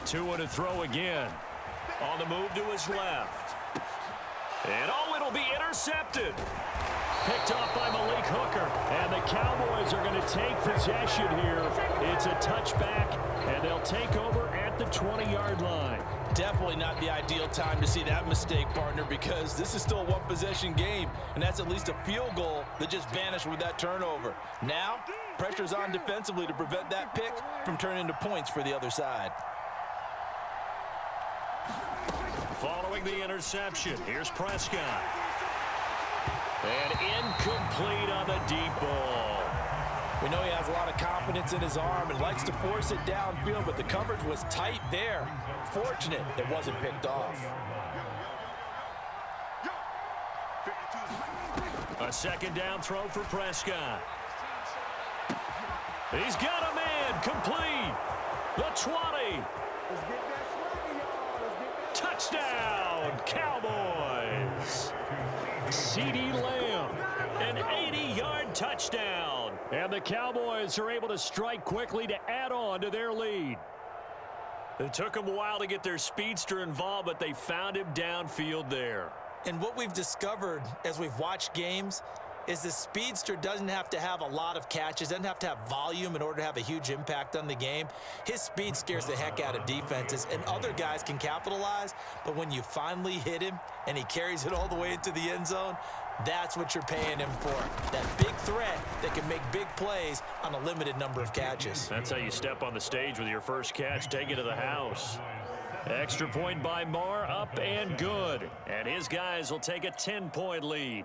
Two to throw again. On the move to his left. And it'll be intercepted. Picked off by Malik Hooker. And the Cowboys are going to take possession here. It's a touchback, and they'll take over at the 20-yard line. Definitely not the ideal time to see that mistake, partner, because this is still a one-possession game, and that's at least a field goal that just vanished with that turnover. Now, pressure's on defensively to prevent that pick from turning into points for the other side. Following the interception, here's Prescott. And incomplete on the deep ball. We know he has a lot of confidence in his arm and likes to force it downfield, but the coverage was tight there. Fortunate it wasn't picked off. A second down throw for Prescott. He's got a man complete. The 20. Touchdown, Cowboys. CeeDee Lamb, an 80-yard touchdown. And the Cowboys are able to strike quickly to add on to their lead. It took them a while to get their speedster involved, but they found him downfield there. And what we've discovered as we've watched games is the speedster doesn't have to have a lot of catches, doesn't have to have volume in order to have a huge impact on the game. His speed scares the heck out of defenses, and other guys can capitalize, but when you finally hit him and he carries it all the way into the end zone, that's what you're paying him for. That big threat that can make big plays on a limited number of catches. That's how you step on the stage with your first catch, take it to the house. Extra point by Marr, up and good. And his guys will take a 10-point lead.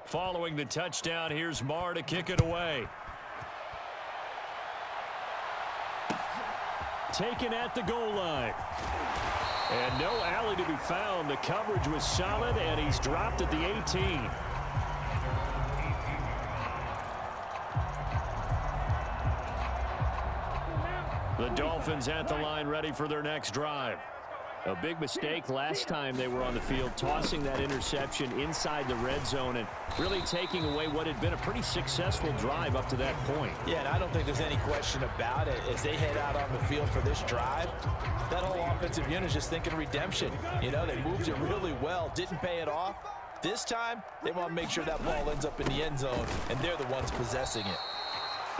Following the touchdown, here's Marr to kick it away. Taken at the goal line. And no alley to be found. The coverage was solid, and he's dropped at the 18. The Dolphins at the line, ready for their next drive. A big mistake last time they were on the field, tossing that interception inside the red zone and really taking away what had been a pretty successful drive up to that point. Yeah, and I don't think there's any question about it. As they head out on the field for this drive, that whole offensive unit is just thinking redemption. You know, they moved it really well, didn't pay it off. This time, they want to make sure that ball ends up in the end zone, and they're the ones possessing it.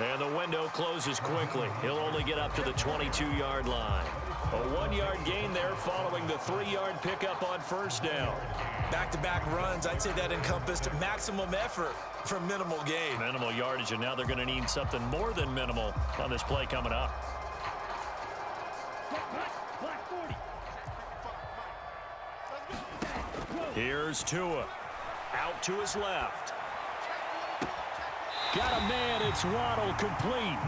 And the window closes quickly. He'll only get up to the 22-yard line. A 1-yard gain there following the 3-yard pickup on first down. Back-to-back runs, I'd say that encompassed maximum effort for minimal gain. Minimal yardage, and now they're going to need something more than minimal on this play coming up. Here's Tua. Out to his left. Got a man, it's Waddle, complete.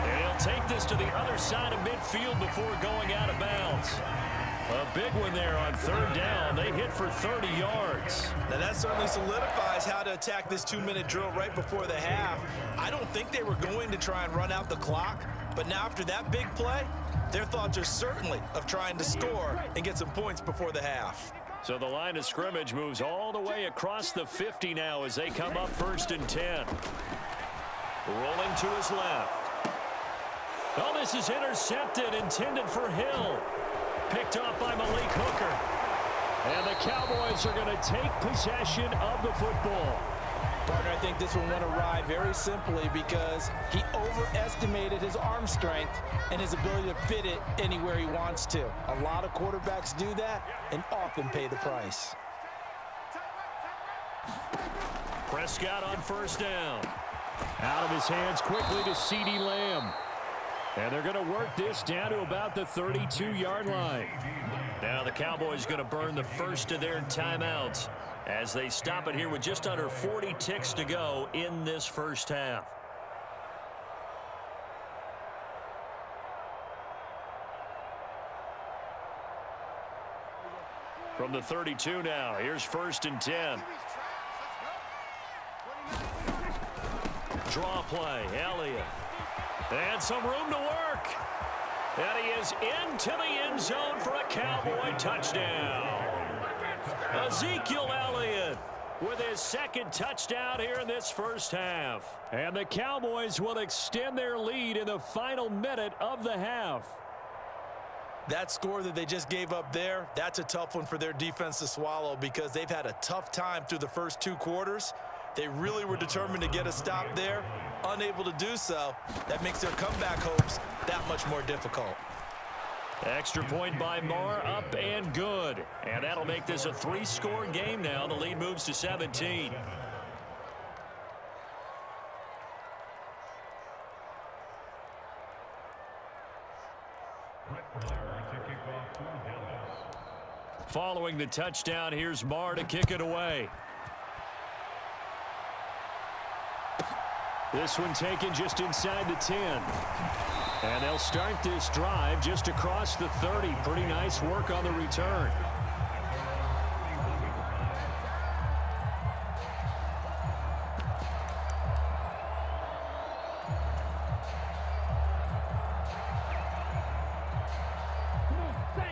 And he'll take this to the other side of midfield before going out of bounds. A big one there on third down. They hit for 30 yards. Now that certainly solidifies how to attack this 2-minute drill right before the half. I don't think they were going to try and run out the clock, but now after that big play, their thoughts are certainly of trying to score and get some points before the half. So the line of scrimmage moves all the way across the 50 now as they come up 1st and 10. Rolling to his left. Oh, this is intercepted, intended for Hill. Picked off by Malik Hooker. And the Cowboys are going to take possession of the football. Partner, I think this one went awry very simply because he overestimated his arm strength and his ability to fit it anywhere he wants to. A lot of quarterbacks do that and often pay the price. Prescott on first down. Out of his hands quickly to CeeDee Lamb. And they're going to work this down to about the 32-yard line. Now the Cowboys going to burn the first of their timeouts as they stop it here with just under 40 ticks to go in this first half. From the 32 now, here's 1st and 10. Draw play, Elliott. And some room to work. And he is into the end zone for a Cowboy touchdown. Ezekiel Elliott with his second touchdown here in this first half. And the Cowboys will extend their lead in the final minute of the half. That score that they just gave up there, that's a tough one for their defense to swallow because they've had a tough time through the first two quarters. They really were determined to get a stop there, unable to do so. That makes their comeback hopes that much more difficult. Extra point by Marr, up and good. And that'll make this a three-score game now. The lead moves to 17. Following the touchdown, here's Marr to kick it away. This one taken just inside the 10. And they'll start this drive just across the 30. Pretty nice work on the return.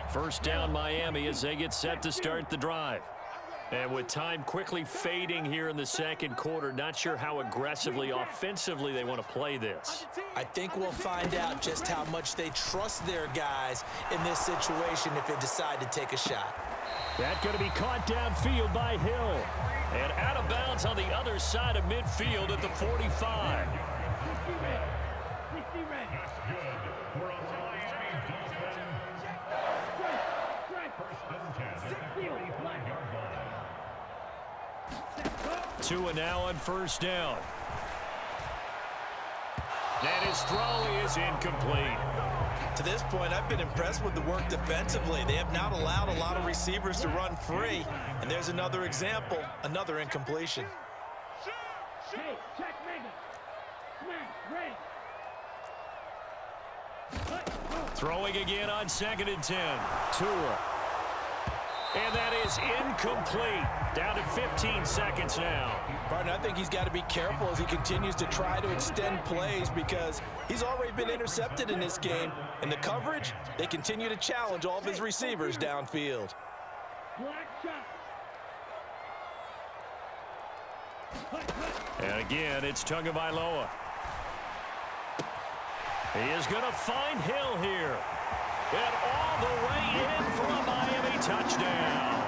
First down Miami as they get set to start the drive. And with time quickly fading here in the second quarter, not sure how aggressively, offensively they want to play this. I think we'll find out just how much they trust their guys in this situation if they decide to take a shot. That's going to be caught downfield by Hill. And out of bounds on the other side of midfield at the 45. Tua now on first down. And his throw is incomplete. To this point, I've been impressed with the work defensively. They have not allowed a lot of receivers to run free. And there's another example, another incompletion. Hey, check Throwing again on 2nd and 10. Tua. And that is incomplete. Down to 15 seconds now. Partner, I think he's got to be careful as he continues to try to extend plays because he's already been intercepted in this game. And the coverage, they continue to challenge all of his receivers downfield. And again, it's Tagovailoa. He is going to find Hill here. And all the way in for a Miami touchdown.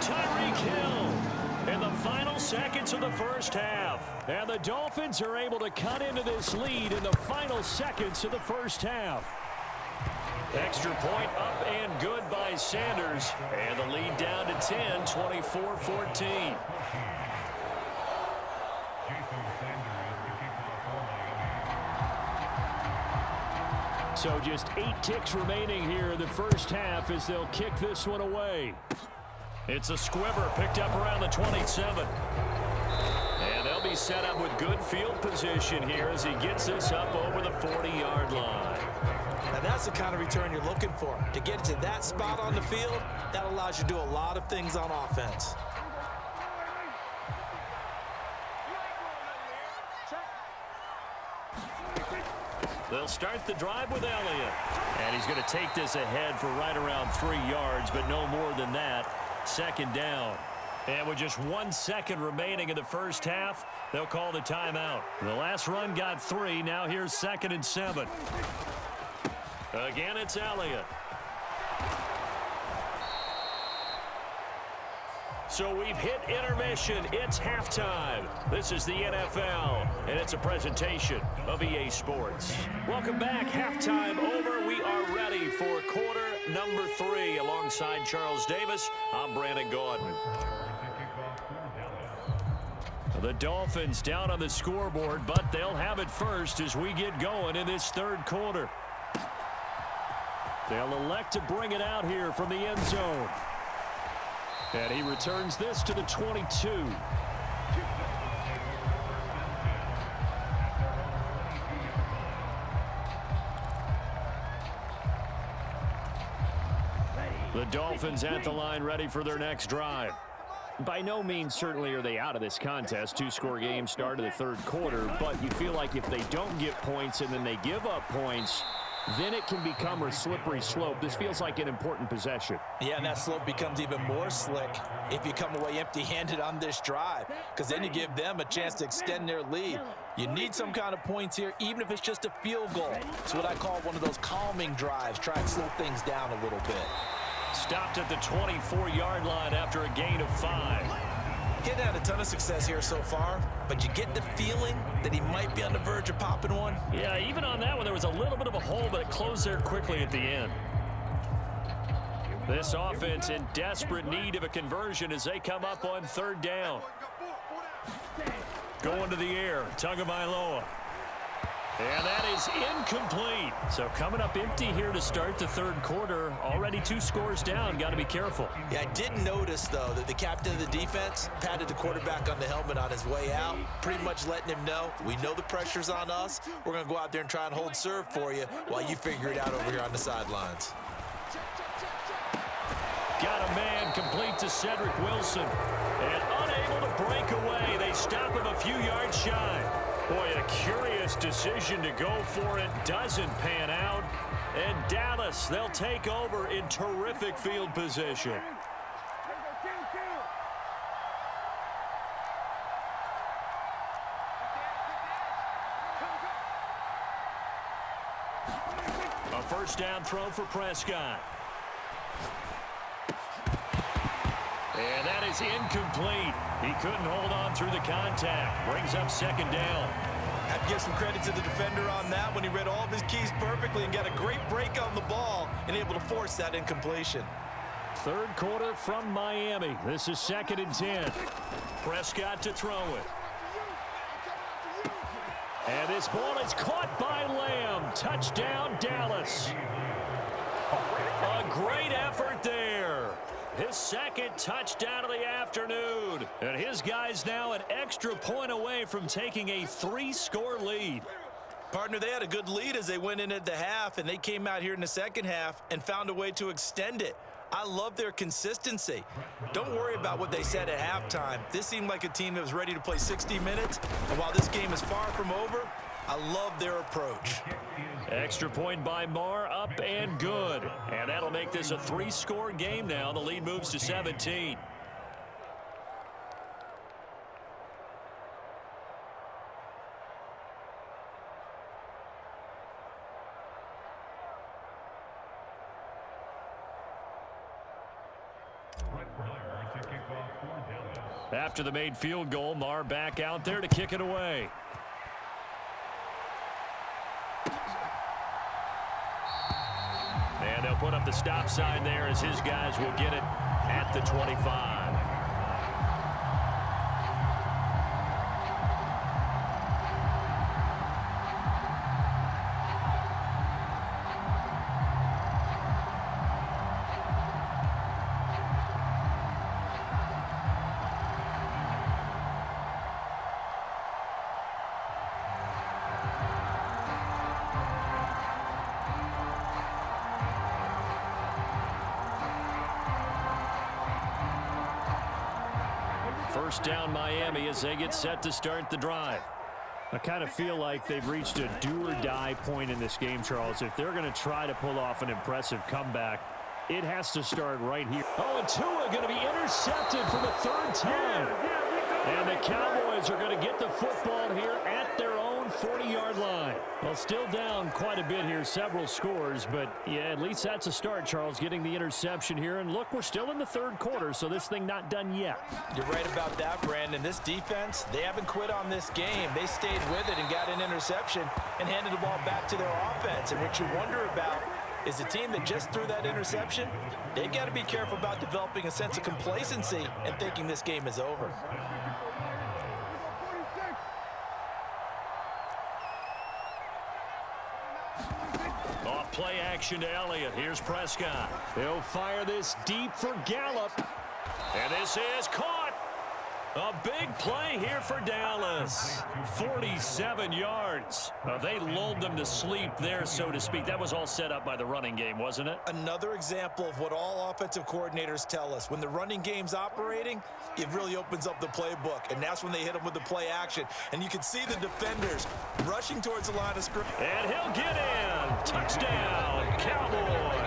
Tyreek Hill in the final seconds of the first half. And the Dolphins are able to cut into this lead in the final seconds of the first half. Extra point up and good by Sanders. And the lead down to 10, 24-14. So just 8 ticks remaining here in the first half as they'll kick this one away. It's a squibber picked up around the 27. And they'll be set up with good field position here as he gets this up over the 40-yard line. Now that's the kind of return you're looking for. To get to that spot on the field, that allows you to do a lot of things on offense. They'll start the drive with Elliott. And he's going to take this ahead for right around 3 yards, but no more than that. Second down. And with just 1 second remaining in the first half, they'll call the timeout. The last run got 3. Now here's 2nd and 7. Again, it's Elliott. So we've hit intermission. It's halftime. This is the NFL, and it's a presentation of EA Sports. Welcome back. Halftime over. We are ready for quarter number 3. Alongside Charles Davis, I'm Brandon Gaudin. The Dolphins down on the scoreboard, but they'll have it first as we get going in this third quarter. They'll elect to bring it out here from the end zone. And he returns this to the 22. The Dolphins at the line ready for their next drive. By no means certainly are they out of this contest. 2-score game start of the third quarter, but you feel like if they don't get points and then they give up points, then it can become a slippery slope. This feels like an important possession. Yeah, and that slope becomes even more slick if you come away empty-handed on this drive, because then you give them a chance to extend their lead. You need some kind of points here, even if it's just a field goal. It's what I call one of those calming drives. Try and slow things down a little bit. Stopped at the 24-yard line after a gain of 5. He hadn't had a ton of success here so far, but you get the feeling that he might be on the verge of popping one. Yeah, even on that one, there was a little bit of a hole, but it closed there quickly at the end. This offense in desperate need of a conversion as they come up on 3rd down. Going to the air, Tagovailoa. And that is incomplete. So coming up empty here to start the 3rd quarter. Already 2 scores down. Got to be careful. Yeah, I did notice, though, that the captain of the defense patted the quarterback on the helmet on his way out, pretty much letting him know, we know the pressure's on us. We're going to go out there and try and hold serve for you while you figure it out over here on the sidelines. Got a man complete to Cedric Wilson. And unable to break away. They stop him a few yards shy. Boy, a curious decision to go for it. Doesn't pan out. And Dallas, they'll take over in terrific field position. A 1st down throw for Prescott. And that is incomplete. He couldn't hold on through the contact. Brings up 2nd down. Have to give some credit to the defender on that when he read all of his keys perfectly and got a great break on the ball and able to force that incompletion. 3rd quarter from Miami. This is 2nd and 10. Prescott to throw it. And this ball is caught by Lamb. Touchdown, Dallas. A great effort there. His 2nd touchdown of the afternoon. And his guys now an extra point away from taking a 3-score lead. Partner, they had a good lead as they went in at the half, and they came out here in the 2nd half and found a way to extend it. I love their consistency. Don't worry about what they said at halftime. This seemed like a team that was ready to play 60 minutes. And while this game is far from over, I love their approach. Extra point by Marr, up and good. And that'll make this a 3-score game now. The lead moves to 17. After the made field goal, Marr back out there to kick it away. And they'll put up the stop sign there as his guys will get it at the 25. First down Miami as they get set to start the drive. I kind of feel like they've reached a do-or-die point in this game, Charles. If they're going to try to pull off an impressive comeback, it has to start right here. Oh, and Tua going to be intercepted for the 3rd time. And the Cowboys are going to get the football here at their own 40-yard line. Well, still down quite a bit here, several scores, but yeah, at least that's a start, Charles, getting the interception here. And look, we're still in the 3rd quarter, so this thing not done yet. You're right about that, Brandon. This defense, they haven't quit on this game. They stayed with it and got an interception and handed the ball back to their offense. And what you wonder about is the team that just threw that interception, they've got to be careful about developing a sense of complacency and thinking this game is over. Off play action to Elliott. Here's Prescott. He'll fire this deep for Gallup. And this is caught. A big play here for Dallas. 47 yards. They lulled them to sleep there, so to speak. That was all set up by the running game, wasn't it? Another example of what all offensive coordinators tell us. When the running game's operating, it really opens up the playbook, and that's when they hit them with the play action. And you can see the defenders rushing towards the line of scrimmage. And he'll get in. Touchdown, Cowboys.